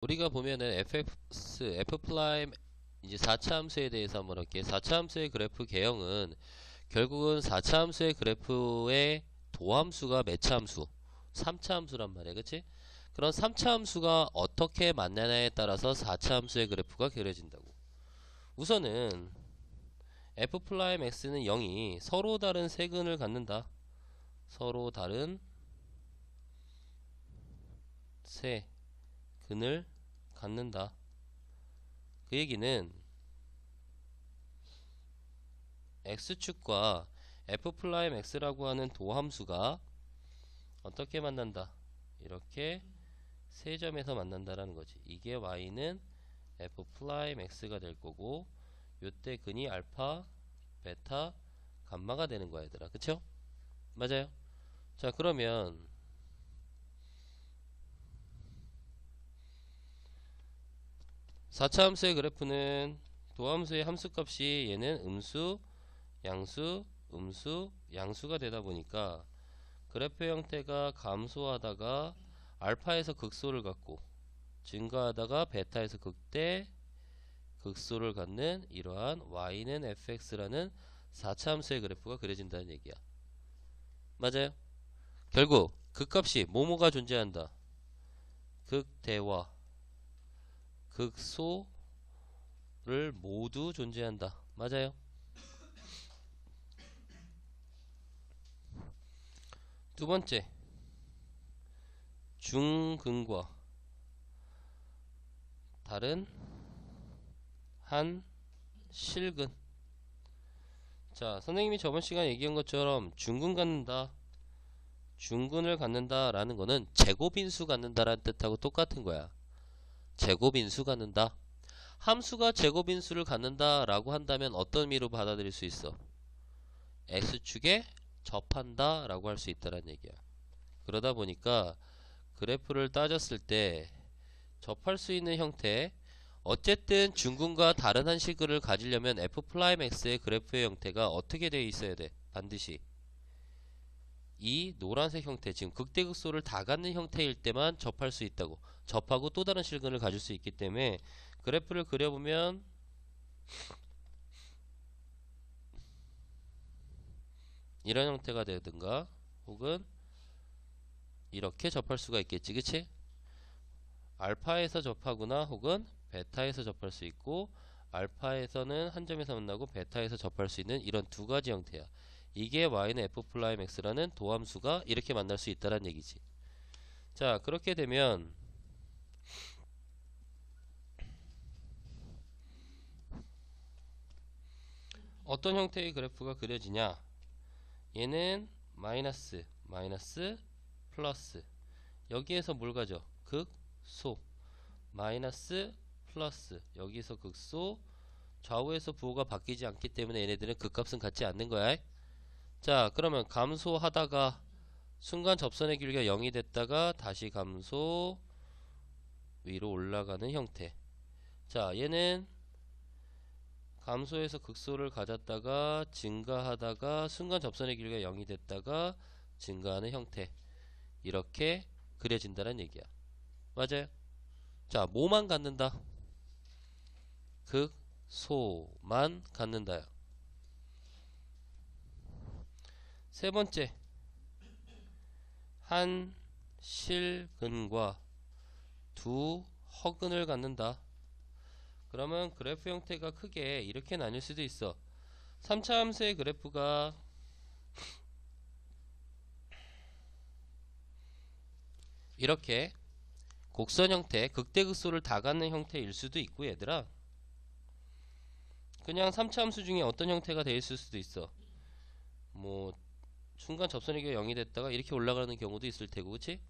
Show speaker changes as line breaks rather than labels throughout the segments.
우리가 보면은 f 프라임 이제 4차 함수에 대해서 한번 할게. 4차 함수의 그래프 개형은 결국은 4차 함수의 그래프의 도함수가 몇 차 함수? 3차 함수란 말이야. 그치? 그런 3차 함수가 어떻게 만나냐에 따라서 4차 함수의 그래프가 그려진다고. 우선은 f 프라임 x는 0이 서로 다른 세근을 갖는다. 서로 다른 세 근을 갖는다. 그 얘기는 x축과 f'x라고 하는 도함수가 어떻게 만난다? 이렇게 세 점에서 만난다라는 거지. 이게 y는 f'x가 될 거고, 요때 근이 알파, 베타, 감마가 되는 거야, 얘들아. 그쵸? 맞아요? 자, 그러면 4차 함수의 그래프는 도함수의 함수값이 얘는 음수, 양수, 음수, 양수가 되다 보니까 그래프 형태가 감소하다가 알파에서 극소를 갖고 증가하다가 베타에서 극대 극소를 갖는 이러한 y는 fx라는 4차 함수의 그래프가 그려진다는 얘기야. 맞아요? 결국 극값이 뭐뭐가 존재한다. 극대와 극소를 모두 존재한다. 맞아요? 두 번째, 중근과 다른 한 실근. 자, 선생님이 저번 시간에 얘기한 것처럼 중근 갖는다, 중근을 갖는다 라는 거는 제곱인수 갖는다라는 뜻하고 똑같은 거야. 제곱인수 갖는다. 함수가 제곱인수를 갖는다 라고 한다면 어떤 의미로 받아들일 수 있어? x축에 접한다 라고 할 수 있다는 얘기야. 그러다 보니까 그래프를 따졌을 때 접할 수 있는 형태, 어쨌든 중근과 다른 한 식을 가지려면 f'x의 그래프의 형태가 어떻게 되어 있어야 돼? 반드시 이 노란색 형태, 지금 극대극소를 다 갖는 형태일 때만 접할 수 있다고. 접하고 또 다른 실근을 가질 수 있기 때문에 그래프를 그려보면 이런 형태가 되든가 혹은 이렇게 접할 수가 있겠지. 그치? 알파에서 접하거나 혹은 베타에서 접할 수 있고, 알파에서는 한 점에서 만나고 베타에서 접할 수 있는 이런 두 가지 형태야. 이게 y는 f'x라는 도함수가 이렇게 만날 수 있다는 얘기지. 자, 그렇게 되면 어떤 형태의 그래프가 그려지냐? 얘는 마이너스, 마이너스, 플러스. 여기에서 뭘 가져? 극소. 마이너스, 플러스. 여기서 극소. 좌우에서 부호가 바뀌지 않기 때문에 얘네들은 극값은 같지 않는 거야. 자, 그러면 감소하다가 순간 접선의 길이가 0이 됐다가 다시 감소, 위로 올라가는 형태. 자, 얘는 감소해서 극소를 가졌다가 증가하다가 순간 접선의 길이가 0이 됐다가 증가하는 형태. 이렇게 그려진다는 얘기야. 맞아요? 자, 뭐만 갖는다? 극소만 갖는다요. 세 번째, 한 실근과 두 허근을 갖는다. 그러면 그래프 형태가 크게 이렇게 나뉠 수도 있어. 3차 함수의 그래프가 이렇게 곡선 형태, 극대극소를 다 갖는 형태일 수도 있고, 얘들아, 그냥 3차 함수 중에 어떤 형태가 돼 있을 수도 있어. 뭐 순간 접선의 길이가 0이 됐다가 이렇게 올라가는 경우도 있을 테고, 그치?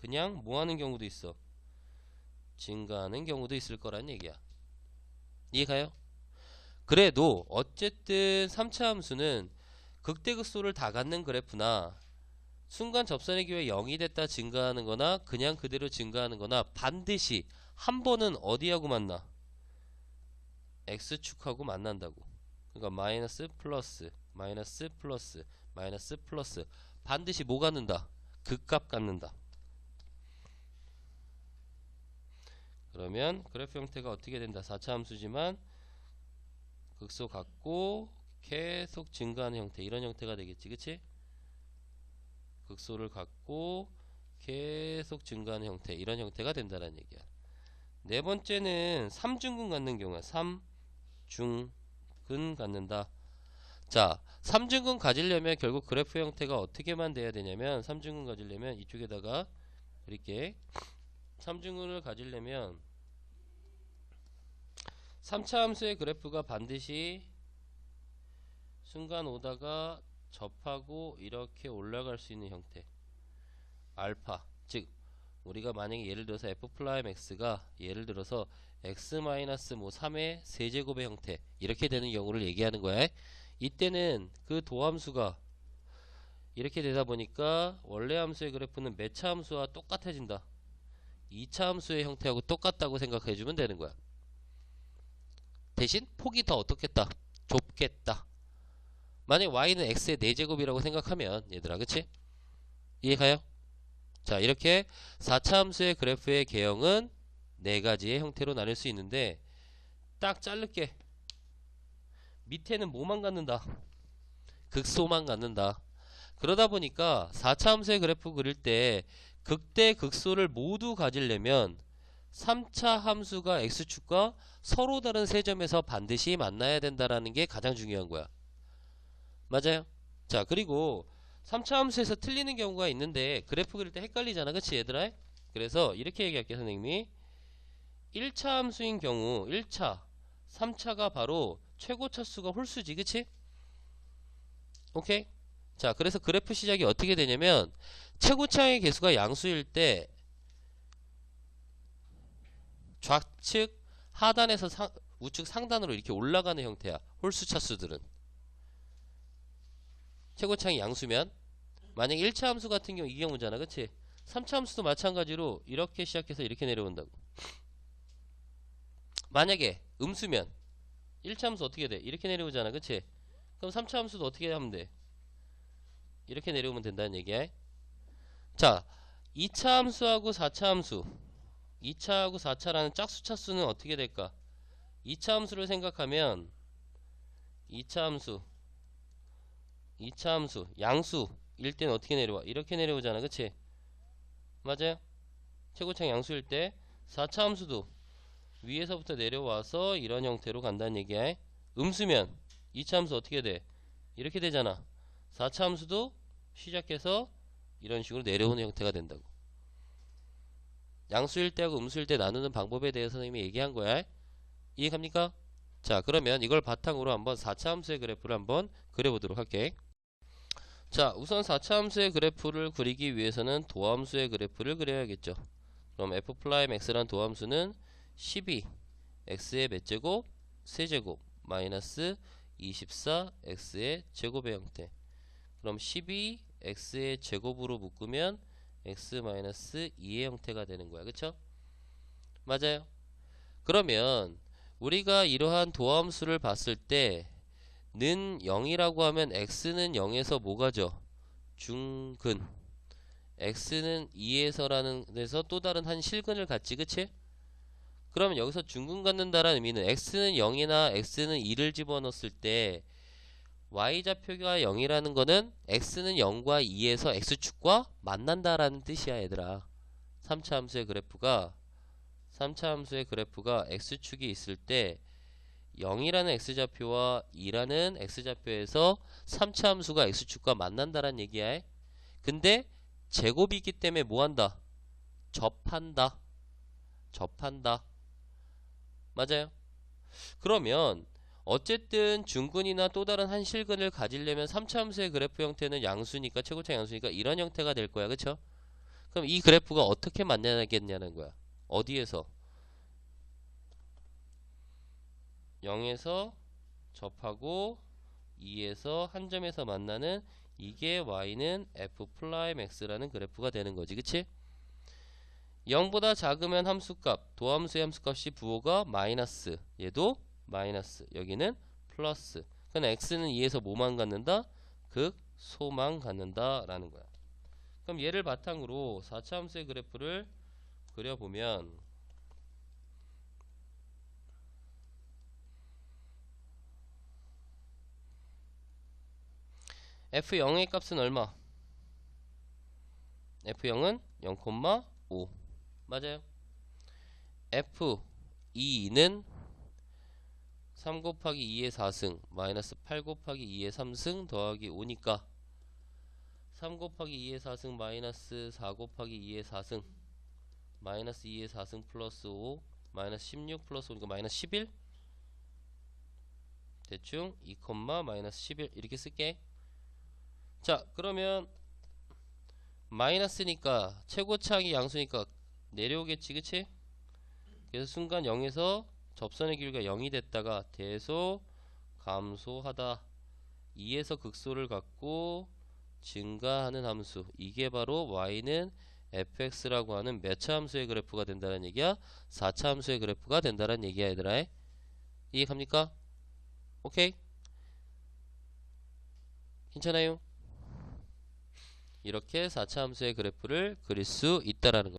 그냥 뭐 하는 경우도 있어. 증가하는 경우도 있을 거란 얘기야. 이해가요? 그래도 어쨌든 3차 함수는 극대극소를 다 갖는 그래프나 순간 접선의 기회 0이 됐다 증가하는 거나 그냥 그대로 증가하는 거나 반드시 한 번은 어디하고 만나? x축하고 만난다고. 그러니까 마이너스 플러스 마이너스 플러스 마이너스 플러스 반드시 뭐 갖는다? 극값 갖는다. 그러면 그래프 형태가 어떻게 된다? 4차 함수지만 극소 같고 계속 증가하는 형태, 이런 형태가 되겠지, 그치? 극소를 갖고 계속 증가하는 형태, 이런 형태가 된다는 얘기야. 네 번째는 삼중근 갖는 경우야. 삼중근 갖는다. 자, 삼중근 가지려면 결국 그래프 형태가 어떻게만 돼야 되냐면, 삼중근 가지려면 이쪽에다가 이렇게 삼중근을 가지려면 3차 함수의 그래프가 반드시 순간 오다가 접하고 이렇게 올라갈 수 있는 형태, 알파, 즉 우리가 만약에 예를 들어서 f 프라임 x가 예를 들어서 x 마이너스 뭐 3의 세제곱의 형태, 이렇게 되는 경우를 얘기하는 거야. 이때는 그 도함수가 이렇게 되다 보니까 원래 함수의 그래프는 몇 차 함수와 똑같아진다. 2차 함수의 형태하고 똑같다고 생각해 주면 되는 거야. 대신 폭이 더 어떻겠다? 좁겠다. 만약 y는 x의 4제곱이라고 생각하면, 얘들아, 그치? 이해가요? 자, 이렇게 4차 함수의 그래프의 개형은 4가지의 형태로 나눌 수 있는데, 딱 자를게. 밑에는 뭐만 갖는다? 극소만 갖는다. 그러다 보니까 4차 함수의 그래프 그릴 때 극대 극소를 모두 가지려면 3차 함수가 x축과 서로 다른 세 점에서 반드시 만나야 된다라는 게 가장 중요한 거야. 맞아요? 자, 그리고 3차 함수에서 틀리는 경우가 있는데 그래프 그릴 때 헷갈리잖아, 그치 얘들아? 그래서 이렇게 얘기할게, 선생님이. 1차 함수인 경우 1차, 3차가 바로 최고 차수가 홀수지, 그치? 오케이? 자, 그래서 그래프 시작이 어떻게 되냐면, 최고차의 개수가 양수일 때 좌측 하단에서 우측 상단으로 이렇게 올라가는 형태야. 홀수 차수들은 최고차이 양수면, 만약 1차 함수 같은 경우 이 경우잖아, 그치? 3차 함수도 마찬가지로 이렇게 시작해서 이렇게 내려온다고. 만약에 음수면 1차 함수 어떻게 돼? 이렇게 내려오잖아, 그치? 그럼 3차 함수도 어떻게 하면 돼? 이렇게 내려오면 된다는 얘기야. 자, 2차 함수하고 4차 함수, 2차하고 4차라는 짝수 차수는 어떻게 될까? 2차 함수를 생각하면 2차 함수 양수일 때는 어떻게 내려와? 이렇게 내려오잖아, 그치? 맞아요? 최고창 양수일 때 4차 함수도 위에서부터 내려와서 이런 형태로 간다는 얘기야. 음수면 2차 함수 어떻게 돼? 이렇게 되잖아. 4차 함수도 시작해서 이런 식으로 내려오는 형태가 된다고. 양수일 때하고 음수일 때 나누는 방법에 대해서 선생님이 얘기한 거야. 이해갑니까? 자, 그러면 이걸 바탕으로 한번 4차 함수의 그래프를 한번 그려보도록 할게. 자, 우선 4차 함수의 그래프를 그리기 위해서는 도함수의 그래프를 그려야겠죠. 그럼 f'x라는 도함수는 12 x의 몇 제곱? 세제곱 마이너스 24 x의 제곱의 형태. 그럼 12 x의 제곱으로 묶으면 x 마이너스 2의 형태가 되는 거야, 그쵸? 맞아요. 그러면 우리가 이러한 도함수를 봤을 때 는 0이라고 하면 x는 0에서 뭐가죠? 중근. x는 2에서라는 데서 또 다른 한 실근을 갖지, 그치? 그러면 여기서 중근 갖는다라는 의미는 x는 0이나 x는 2를 집어넣었을 때 y좌표가 0이라는 거는 x는 0과 2에서 x축과 만난다라는 뜻이야, 얘들아. 3차 함수의 그래프가 x축이 있을 때 0이라는 x좌표와 2라는 x좌표에서 3차 함수가 x축과 만난다라는 얘기야. 근데 제곱이기 때문에 뭐한다? 접한다. 맞아요? 그러면 어쨌든 중근이나 또 다른 한 실근을 가지려면 3차 함수의 그래프 형태는 양수니까, 최고차 양수니까 이런 형태가 될 거야, 그쵸? 그럼 이 그래프가 어떻게 만나겠냐는 거야. 어디에서? 0에서 접하고 2에서 한 점에서 만나는, 이게 y는 f'x라는 그래프가 되는 거지, 그치? 0보다 작으면 함수값, 도함수의 함수값이 부호가 마이너스, 얘도 마이너스, 여기는 플러스. 그럼 x는 2에서 뭐만 갖는다? 극소만 갖는다 라는 거야. 그럼 얘를 바탕으로 4차 함수의 그래프를 그려보면, f0의 값은 얼마? f0은 0,5 맞아요. f2는 3 곱하기 2의 4승 마이너스 8 곱하기 2의 3승 더하기 5니까 3 곱하기 2의 4승 마이너스 4 곱하기 2의 4승 마이너스 2의 4승 플러스 5 마이너스 16 플러스 5니까 마이너스 11 대충 2, 마이너스 11 이렇게 쓸게. 자 그러면 마이너스니까 최고차항이 양수니까 내려오겠지 그치? 그래서 순간 0에서 접선의 길이가 0이 됐다가 대소 감소하다 2에서 극소를 갖고 증가하는 함수 이게 바로 y는 fx라고 하는 몇 차 함수의 그래프가 된다는 얘기야? 4차 함수의 그래프가 된다는 얘기야 얘들아. 이해 갑니까? 오케이? 괜찮아요? 이렇게 4차 함수의 그래프를 그릴 수 있다라는 거.